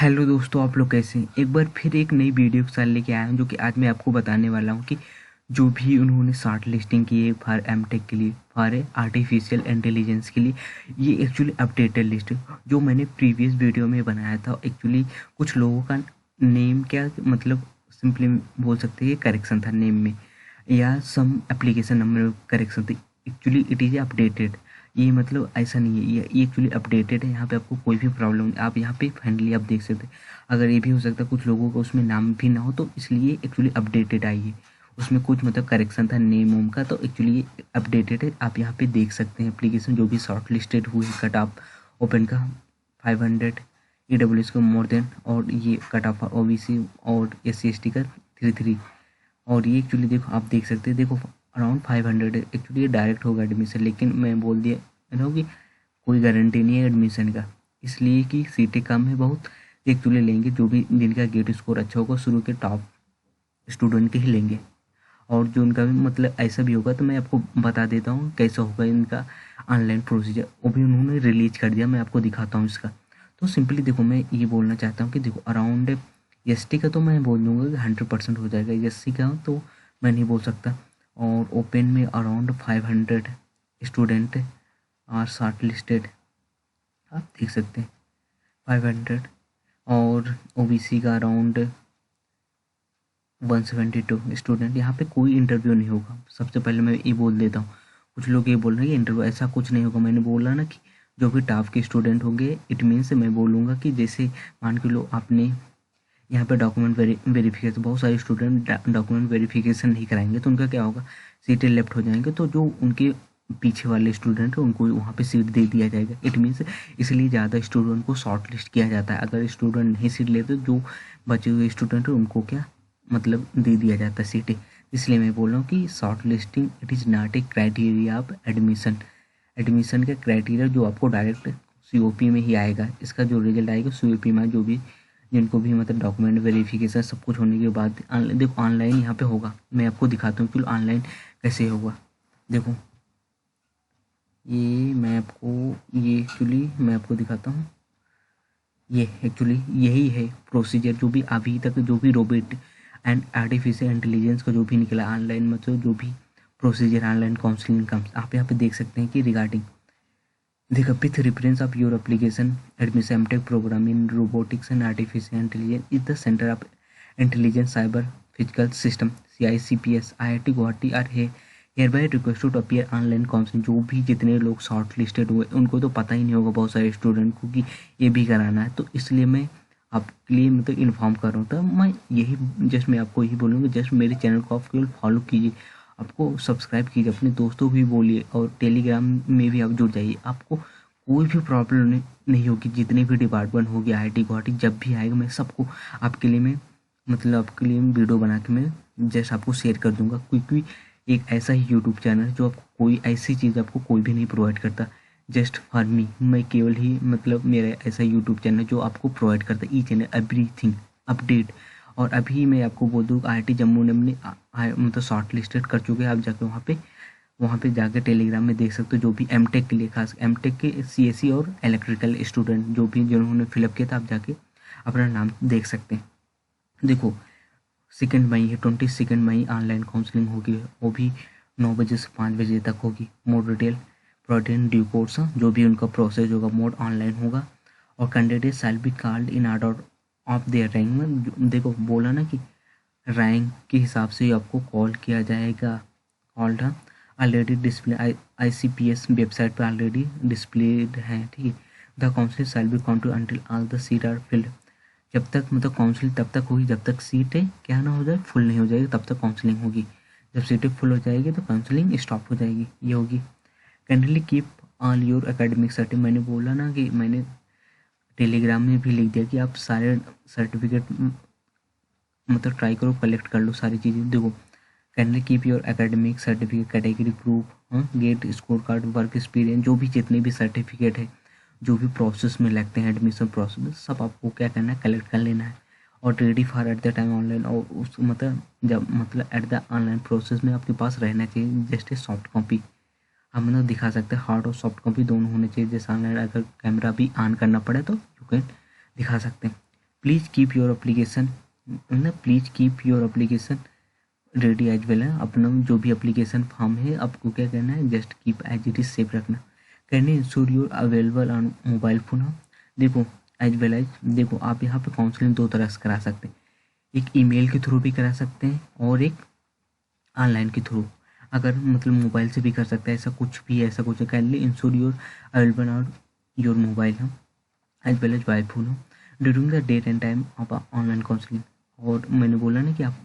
Hello दोस्तों, आप लोग कैसे हैं? एक बार फिर एक नई वीडियो के साथ लेके आया हूँ, जो कि आज मैं आपको बताने वाला हूँ कि जो भी उन्होंने शॉर्ट लिस्टिंग की है फॉर एमटेक के लिए, फॉर आर्टिफिशियल इंटेलिजेंस के लिए, ये एक्चुअली अपडेटेड लिस्ट है जो मैंने प्रीवियस वीडियो में बनाया था। एक्चुअली कुछ लोगों का नेम क्या मतलब सिंपली बोल सकते हैं करेक्शन था नेम में, या सम एप्लीकेशन नंबर करेक्शन थी। Actually it is updated. ये मतलब ऐसा नहीं है, ये एक्चुअली अपडेटेड है। यहाँ पे आपको कोई भी प्रॉब्लम नहीं, आप यहाँ पे फाइनली आप देख सकते हैं। अगर ये भी हो सकता है कुछ लोगों को उसमें नाम भी ना हो, तो इसलिए एक्चुअली अपडेटेड आई है। उसमें कुछ मतलब करेक्शन था नेम वोम का, तो एक्चुअली ये अपडेटेड है। आप यहाँ पे देख सकते हैं एप्लीकेशन जो भी शॉर्ट लिस्टेड हुए कट ऑफ ओपन का 500, EWS का मोर देन, और ये कट ऑफ OBC और SC ST का 33। और ये एक्चुअली देखो, आप देख सकते हैं, देखो अराउंड 500 है। एक्चुअली ये डायरेक्ट होगा एडमिशन, लेकिन मैं बोल दिया ना कि कोई गारंटी नहीं है एडमिशन का, इसलिए कि सीटें कम है बहुत। एक्चुअली लेंगे जो भी जिनका गेट स्कोर अच्छा होगा, शुरू के टॉप स्टूडेंट के ही लेंगे। और जो उनका भी मतलब ऐसा भी होगा, तो मैं आपको बता देता हूँ कैसा होगा इनका ऑनलाइन प्रोसीजर। वो भी उन्होंने रिलीज कर दिया, मैं आपको दिखाता हूँ इसका। तो सिंपली देखो, मैं ये बोलना चाहता हूँ कि देखो अराउंड ST का तो मैं बोल दूंगा कि 100% हो जाएगा। SC का तो मैं नहीं बोल सकता। और ओपन में around 500 student are shortlisted, आप देख सकते हैं 500। और OBC का अराउंड 172 स्टूडेंट। यहाँ पे कोई इंटरव्यू नहीं होगा। सबसे पहले मैं ये बोल देता हूँ, कुछ लोग ये बोल रहे हैं कि इंटरव्यू, ऐसा कुछ नहीं होगा। मैंने बोला ना कि जो भी टॉप के स्टूडेंट होंगे, इट मीन्स मैं बोलूँगा कि जैसे मान के लो आपने यहाँ पे डॉक्यूमेंट वेरिफिकेशन, बहुत सारे स्टूडेंट डॉक्यूमेंट वेरिफिकेशन नहीं कराएंगे, तो उनका क्या होगा, सीटें लेफ्ट हो जाएंगे। तो जो उनके पीछे वाले स्टूडेंट हैं उनको वहाँ पे सीट दे दिया जाएगा। इट मीन्स इसलिए ज़्यादा स्टूडेंट को शॉर्ट लिस्ट किया जाता है। अगर स्टूडेंट नहीं सीट लेते, जो बचे हुए स्टूडेंट हैं उनको क्या मतलब दे दिया जाता है सीटें। इसलिए मैं बोल रहा हूँ कि short listing it is not a criteria of admission. Admission का क्राइटेरिया जो आपको डायरेक्ट COP में ही आएगा। इसका जो रिजल्ट आएगा COP में, जो भी जिनको भी मतलब डॉक्यूमेंट वेरिफिकेशन सब कुछ होने के बाद देखो ऑनलाइन यहाँ पे होगा। मैं आपको दिखाता हूँ कि ऑनलाइन कैसे होगा। देखो ये मैं आपको, ये एक्चुअली मैं आपको दिखाता हूँ। ये एक्चुअली यही है प्रोसीजर जो भी अभी तक, जो भी रोबोट एंड आर्टिफिशियल इंटेलिजेंस का जो भी निकला ऑनलाइन, मतलब जो भी प्रोसीजर ऑनलाइन काउंसलिंग का, आप यहाँ पे देख सकते हैं कि रिगार्डिंग देखो with reference of your application admission MTech programme in robotics and artificial intelligence is the centre of intelligence cyber physical system CICPS IIT Guwahati are है here by request to appear online counselling. जो भी जितने लोग short listed हुए उनको तो पता ही नहीं होगा, बहुत सारे स्टूडेंट को, कि ये भी कराना है। तो इसलिए मैं आपके लिए मतलब इन्फॉर्म कर रहा हूँ। तो मैं यही जस्ट मैं आपको यही बोलूँगा, जस्ट मेरे चैनल को आप केवल फॉलो कीजिए, आपको सब्सक्राइब कीजिए, अपने दोस्तों को भी बोलिए, और टेलीग्राम में भी आप जुड़ जाइए। आपको कोई भी प्रॉब्लम नहीं होगी। जितने भी डिपार्टमेंट होगी IIT गुवाहाटी, जब भी आएगा मैं सबको आपके लिए मैं मतलब आपके लिए वीडियो बना के मैं जस्ट आपको शेयर कर दूंगा। क्योंकि एक ऐसा ही यूट्यूब चैनल है जो आपको कोई ऐसी चीज़ आपको कोई भी नहीं प्रोवाइड करता, जस्ट फॉर मी। मैं केवल ही मतलब मेरा ऐसा यूट्यूब चैनल जो आपको प्रोवाइड करता है ईच एंड एवरीथिंग अपडेट। और अभी मैं आपको बोल दूँ, IIT जम्मू ने अपने मतलब शॉर्ट लिस्टेड कर चुके हैं। आप जाके वहाँ पे जाके टेलीग्राम में देख सकते हो, जो भी एमटेक के लिए, खास एमटेक के CSE और इलेक्ट्रिकल स्टूडेंट जो भी जिन्होंने फिलअप किया था, आप जाके अपना नाम देख सकते हैं। देखो 2 मई है, 22 मई ऑनलाइन काउंसलिंग होगी, वो भी 9 बजे से 5 बजे तक होगी। More detail protein due course, जो भी उनका प्रोसेस होगा मोड ऑनलाइन होगा। और candidate shall be called in order of their rank में, देखो बोला ना कि रैंक के हिसाब से ही आपको कॉल किया जाएगा। Called already display ICPS website पर ऑलरेडी डिस्प्लेड है, ठीक है। The council shall be counted until all the seat are filled. जब तक मतलब काउंसलिंग तब तक होगी जब तक सीटें क्या ना हो जाए, फुल नहीं हो जाएगी, तब तक काउंसलिंग होगी। जब सीटें फुल हो जाएगी तो काउंसलिंग स्टॉप हो जाएगी, ये होगी। Kindly keep all your academic certificate, मैंने बोला ना कि मैंने टेलीग्राम में भी लिख दिया कि आप सारे सर्टिफिकेट मतलब ट्राई करो, कलेक्ट कर लो सारी चीज़ें। देखो kindly keep your academic certificate, category proof, GATE score card, work experience, जो भी जितने भी सर्टिफिकेट है, जो भी प्रोसेस में लगते हैं एडमिशन प्रोसेस में, सब आपको क्या करना है, कलेक्ट कर लेना है। और ready for at the time online, और उस मतलब जब मतलब एट द ऑनलाइन प्रोसेस में आपके पास रहना चाहिए जस्ट ए सॉफ्ट कॉपी। हम मतलब दिखा सकते हैं, हार्ड और सॉफ्ट कॉपी दोनों होने चाहिए। जैसे ऑनलाइन अगर कैमरा भी ऑन करना पड़े तो यू कैन दिखा सकते हैं। प्लीज़ कीप योर एप्लीकेशन ना, please keep your application ready as well है। अपना जो भी एप्लीकेशन फॉर्म है आपको क्या करना है, just keep as it is save रखना। कहने ensure your available on mobile phone. देखो एज वेल एज, देखो आप यहाँ पे काउंसलिंग दो तरह से करा सकते हैं, एक ईमेल के थ्रू भी करा सकते हैं और एक ऑनलाइन के थ्रू। अगर मतलब मोबाइल से भी कर सकते हैं, ऐसा कुछ भी है, ऐसा कुछ है। Kindly ensure your available on your mobile as well as why phone during the date and time of online counselling. और मैंने बोला ना कि आप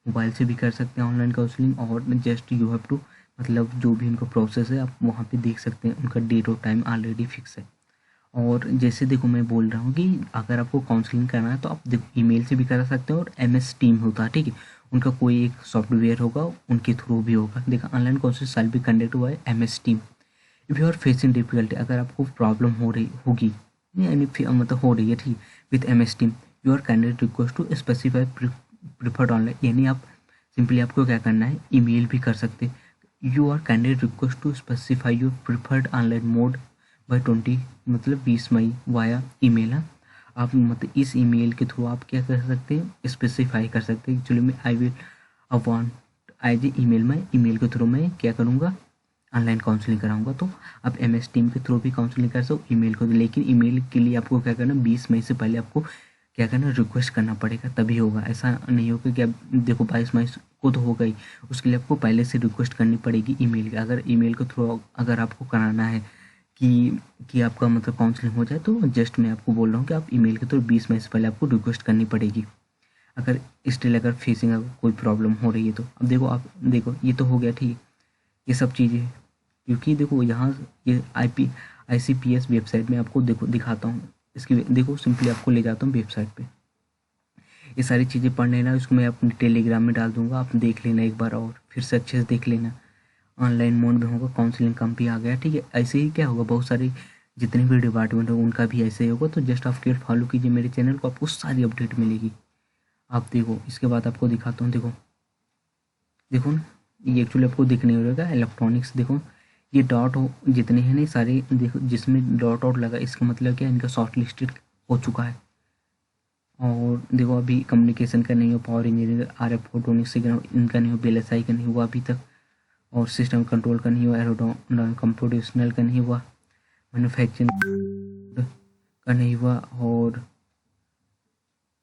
मोबाइल से भी कर सकते हैं ऑनलाइन काउंसलिंग, और जस्ट यू हैव टू मतलब जो भी उनका प्रोसेस है आप वहाँ पे देख सकते हैं, उनका डेट और टाइम ऑलरेडी फिक्स है। और जैसे देखो मैं बोल रहा हूँ कि अगर आपको काउंसलिंग करना है तो आप देखो ईमेल से भी करा सकते हैं, और MS टीम होता है, ठीक है, उनका कोई एक सॉफ्टवेयर होगा, उनके थ्रू भी होगा। देखा online counselling shall be conduct by MS team. If you are facing difficulty, अगर आपको प्रॉब्लम हो रही होगी यानी मतलब हो रही है ठीक, with MS team you are candidate request to specify preferred online, यानी आप सिंपली आपको क्या करना है, ईमेल भी कर सकते हैं। You are candidate request to specify your preferred online mode by 20 मतलब 20 मई वाया ईमेल है। आप मतलब इस ईमेल के थ्रू आप क्या कर सकते हैं, स्पेसिफाई कर सकते हैं एक्चुअली में I will want as a email में, ईमेल के थ्रू मैं क्या करूँगा, ऑनलाइन काउंसलिंग कराऊंगा। तो आप MS टीम के थ्रू भी काउंसलिंग कर सकते हो ईमेल को, लेकिन ईमेल के लिए आपको क्या करना, 20 मई से पहले आपको क्या करना, रिक्वेस्ट करना पड़ेगा तभी होगा। ऐसा नहीं होगा कि अब देखो 22 मई को तो हो गई, उसके लिए आपको पहले से रिक्वेस्ट करनी पड़ेगी ईमेल की। अगर ईमेल के थ्रू अगर आपको कराना है कि आपका मतलब काउंसलिंग हो जाए, तो जस्ट मैं आपको बोल रहा हूँ कि आप ईमेल के थ्रू 20 मई से पहले आपको रिक्वेस्ट करनी पड़ेगी। अगर स्टिल अगर फेसिंग अगर कोई प्रॉब्लम हो रही है तो अब देखो आप देखो ये तो हो गया ठीक, ये सब चीज़ें, क्योंकि देखो यहाँ ये ICPS वेबसाइट में आपको देखो दिखाता हूँ, इसकी देखो सिंपली आपको ले जाता हूँ वेबसाइट पे। ये सारी चीज़ें पढ़ लेना, इसको मैं अपने टेलीग्राम में डाल दूंगा, आप देख लेना एक बार और फिर से अच्छे से देख लेना। ऑनलाइन मोड में होगा, काउंसलिंग कम भी आ गया ठीक है। ऐसे ही क्या होगा, बहुत सारे जितने भी डिपार्टमेंट होगा उनका भी ऐसे ही होगा। तो जस्ट आप केवल फॉलो कीजिए मेरे चैनल को, आपको सारी अपडेट मिलेगी। आप देखो इसके बाद आपको दिखाता हूँ, देखो देखो ना, ये एक्चुअली आपको दिख नहीं रहेगा इलेक्ट्रॉनिक्स। देखो ये डॉट हो जितने हैं नहीं सारे, देखो जिसमें डॉट आउट लगा इसका मतलब क्या है, इनका शॉर्ट लिस्टेड हो चुका है। और देखो अभी कम्युनिकेशन का नहीं हो, पावर इंजीनियर RF फोटोनिक्स से इनका नहीं हो, BLSI का नहीं हुआ अभी तक, और सिस्टम कंट्रोल का नहीं हुआ, एरोडॉन कंप्यूटेशनल का नहीं हुआ, मैन्युफैक्चरिंग का नहीं हुआ, और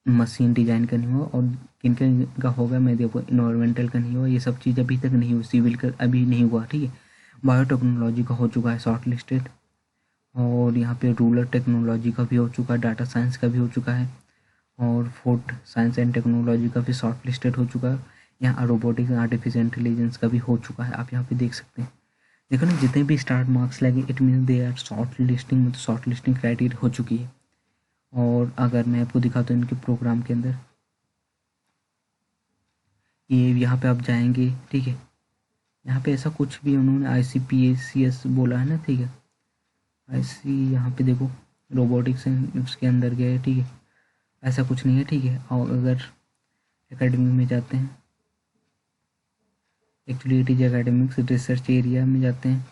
मशीन डिज़ाइन का नहीं हुआ, और किन किन का होगा मैं देखो, इन्वायरमेंटल का नहीं हुआ, ये सब चीज़ अभी तक नहीं हुई, सिविल का अभी नहीं हुआ ठीक है। बायोटेक्नोलॉजी का हो चुका है शॉर्ट लिस्टेड, और यहाँ पे रूरल टेक्नोलॉजी का भी हो चुका है, डाटा साइंस का भी हो चुका है, और फूड साइंस एंड टेक्नोलॉजी का भी शॉर्ट लिस्टेड हो चुका है। यहाँ रोबोटिक्स आर्टिफिशियल इंटेलिजेंस का भी हो चुका है, आप यहाँ पे देख सकते हैं। देखो ना जितने भी स्टार्ट मार्क्स लगे it mean they are short listing, मतलब शॉर्ट लिस्टिंग क्राइटेरिया हो चुकी है। और अगर मैं आपको दिखाता हूँ इनके प्रोग्राम के अंदर, ये यहाँ पे आप जाएंगे ठीक है, यहाँ पे ऐसा कुछ भी उन्होंने ICPACS बोला है ना ठीक है, यहाँ पे देखो रोबोटिक्स उसके अंदर गया है ठीक है, ऐसा कुछ नहीं है ठीक है। और अगर एकेडमी में जाते हैं, actually it is academics research area में जाते हैं,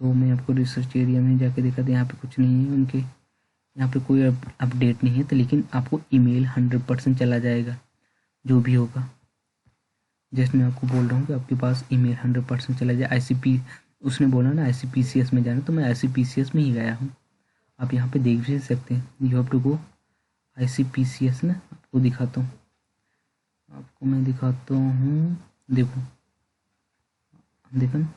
तो मैं आपको रिसर्च एरिया में जाके देखा था यहाँ पे कुछ नहीं है उनके, यहाँ पे कोई अपडेट नहीं है। तो लेकिन आपको ईमेल 100% चला जाएगा जो भी होगा, जस्ट मैं आपको बोल रहा हूँ कि आपके पास ईमेल 100% चला जाए। ICP उसने बोला ना ICPCS में जाना, तो मैं ICPCS में ही गया हूँ, आप यहाँ पे देख भी सकते हैं। You have to go ICPCS ना, आपको दिखाता हूँ, आपको मैं दिखाता हूँ, देखो देखो ना,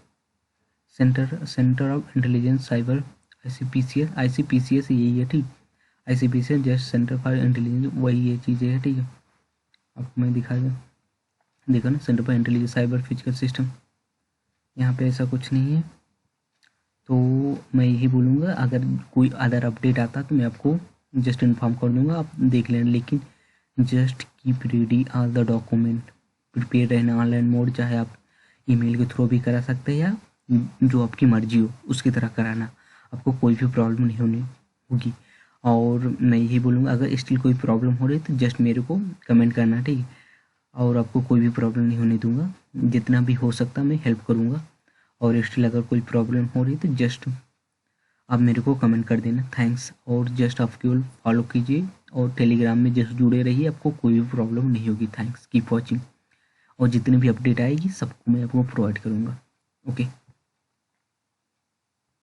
centre of intelligence cyber ICPCS यही है ठीक, ICPCS just centre for intelligence, वही ये चीज़ें है ठीक है। आपको मैं दिखा दूँ, देखो ना centre for intelligence cyber physical system, यहाँ पे ऐसा कुछ नहीं है। तो मैं यही बोलूँगा अगर कोई अदर अपडेट आता तो मैं आपको जस्ट इन्फॉर्म कर दूँगा, आप देख लेना। लेकिन just keep ready all the document, prepare रहना। ऑनलाइन मोड चाहे आप ईमेल के थ्रू भी करा सकते हैं या जो आपकी मर्जी हो उसकी तरह कराना, आपको कोई भी प्रॉब्लम नहीं होनी होगी। और मैं यही बोलूँगा अगर स्टिल कोई प्रॉब्लम हो रही है तो जस्ट मेरे को कमेंट करना ठीक है, और आपको कोई भी प्रॉब्लम नहीं होने दूंगा, जितना भी हो सकता मैं हेल्प करूँगा। और स्टिल अगर कोई प्रॉब्लम हो रही है तो जस्ट आप मेरे को कमेंट कर देना। थैंक्स। और जस्ट आप केवल फॉलो कीजिए और टेलीग्राम में जस्ट जुड़े रहिए, आपको कोई भी प्रॉब्लम नहीं होगी। Thanks, keep watching. और जितनी भी अपडेट आएगी सबको मैं आपको प्रोवाइड करूँगा। ओके।